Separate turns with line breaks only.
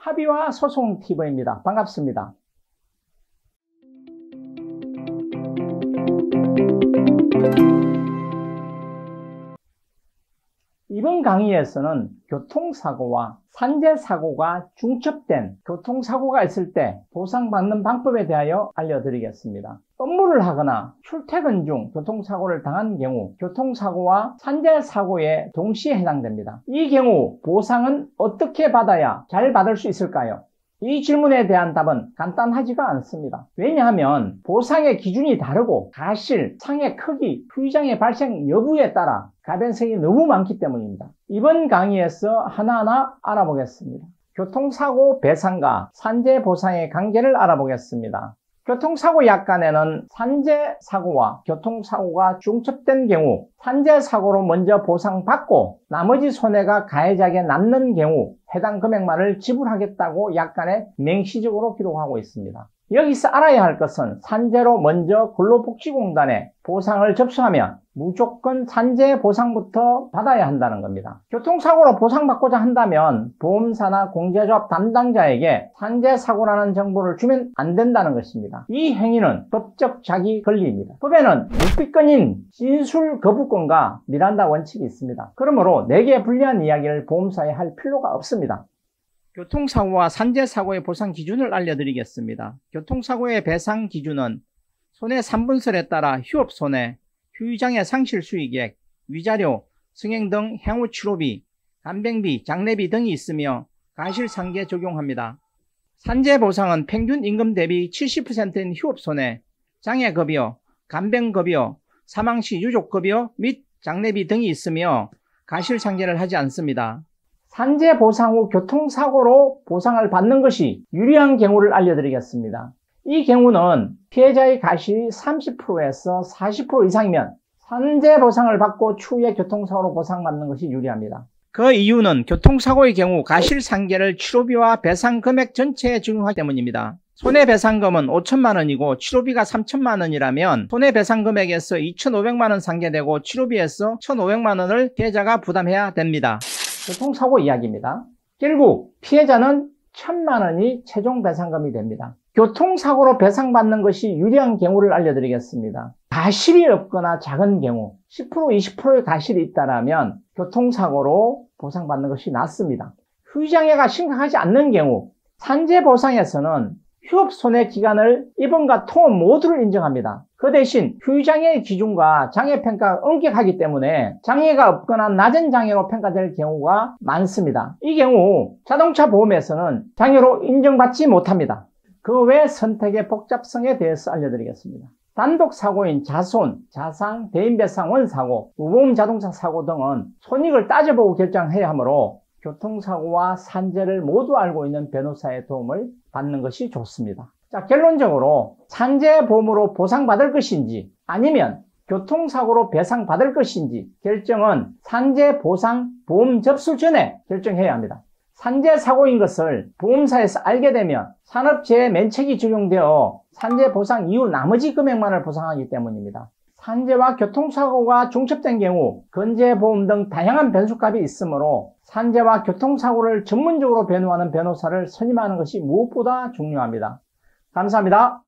합의와 소송 TV입니다. 반갑습니다. 이번 강의에서는 교통사고와 산재사고가 중첩된 교통사고가 있을 때 보상받는 방법에 대하여 알려드리겠습니다. 업무를 하거나 출퇴근 중 교통사고를 당한 경우 교통사고와 산재사고에 동시에 해당됩니다. 이 경우 보상은 어떻게 받아야 잘 받을 수 있을까요? 이 질문에 대한 답은 간단하지가 않습니다. 왜냐하면 보상의 기준이 다르고 가실, 상해 크기, 후유장애 발생 여부에 따라 가변성이 너무 많기 때문입니다. 이번 강의에서 하나하나 알아보겠습니다. 교통사고 배상과 산재 보상의 관계를 알아보겠습니다. 교통사고 약관에는 산재사고와 교통사고가 중첩된 경우 산재사고로 먼저 보상받고 나머지 손해가 가해자에게 남는 경우 해당 금액만을 지불하겠다고 약관에 명시적으로 기록하고 있습니다. 여기서 알아야 할 것은 산재로 먼저 근로복지공단에 보상을 접수하면 무조건 산재 보상부터 받아야 한다는 겁니다. 교통사고로 보상받고자 한다면 보험사나 공제조합 담당자에게 산재사고라는 정보를 주면 안 된다는 것입니다. 이 행위는 법적 자기 권리입니다. 법에는 묵비권인 진술 거부권과 미란다 원칙이 있습니다. 그러므로 내게 불리한 이야기를 보험사에 할 필요가 없습니다. 교통사고와 산재사고의 보상 기준을 알려드리겠습니다. 교통사고의 배상 기준은 손해 3분설에 따라 휴업손해, 후유장애 상실 수익액, 위자료, 승행 등 향후 치료비, 간병비, 장례비 등이 있으며 가실상계 적용합니다. 산재보상은 평균 임금 대비 70%인 휴업손해, 장애급여, 간병급여, 사망시 유족급여 및 장례비 등이 있으며 가실상계를 하지 않습니다. 산재 보상 후 교통사고로 보상을 받는 것이 유리한 경우를 알려드리겠습니다. 이 경우는 피해자의 가실이 30%에서 40% 이상이면 산재 보상을 받고 추후에 교통사고로 보상받는 것이 유리합니다. 그 이유는 교통사고의 경우 가실상계를 치료비와 배상 금액 전체에 적용하기 때문입니다. 손해배상금은 5천만 원이고 치료비가 3천만 원이라면 손해배상 금액에서 2,500만 원 상계되고 치료비에서 1,500만 원을 피해자가 부담해야 됩니다. 교통사고 이야기입니다. 결국 피해자는 1,000만 원이 최종 배상금이 됩니다. 교통사고로 배상받는 것이 유리한 경우를 알려드리겠습니다. 가실이 없거나 작은 경우 10% 20%의 가실이 있다면 교통사고로 보상받는 것이 낫습니다. 후유장애가 심각하지 않는 경우 산재보상에서는 휴업손해 기간을 입원과 통원 모두를 인정합니다. 그 대신 후유장애의 기준과 장애평가가 엄격하기 때문에 장애가 없거나 낮은 장애로 평가될 경우가 많습니다. 이 경우 자동차 보험에서는 장애로 인정받지 못합니다. 그 외 선택의 복잡성에 대해서 알려드리겠습니다. 단독사고인 자손, 자상, 대인배상원 사고, 무보험 자동차 사고 등은 손익을 따져보고 결정해야 하므로 교통사고와 산재를 모두 알고 있는 변호사의 도움을 받는 것이 좋습니다. 자, 결론적으로 산재보험으로 보상받을 것인지 아니면 교통사고로 배상받을 것인지 결정은 산재보상보험 접수 전에 결정해야 합니다. 산재사고인 것을 보험사에서 알게 되면 산업재해 면책이 적용되어 산재보상 이후 나머지 금액만을 보상하기 때문입니다. 산재와 교통사고가 중첩된 경우 건재보험 등 다양한 변수값이 있으므로 산재와 교통사고를 전문적으로 변호하는 변호사를 선임하는 것이 무엇보다 중요합니다. 감사합니다.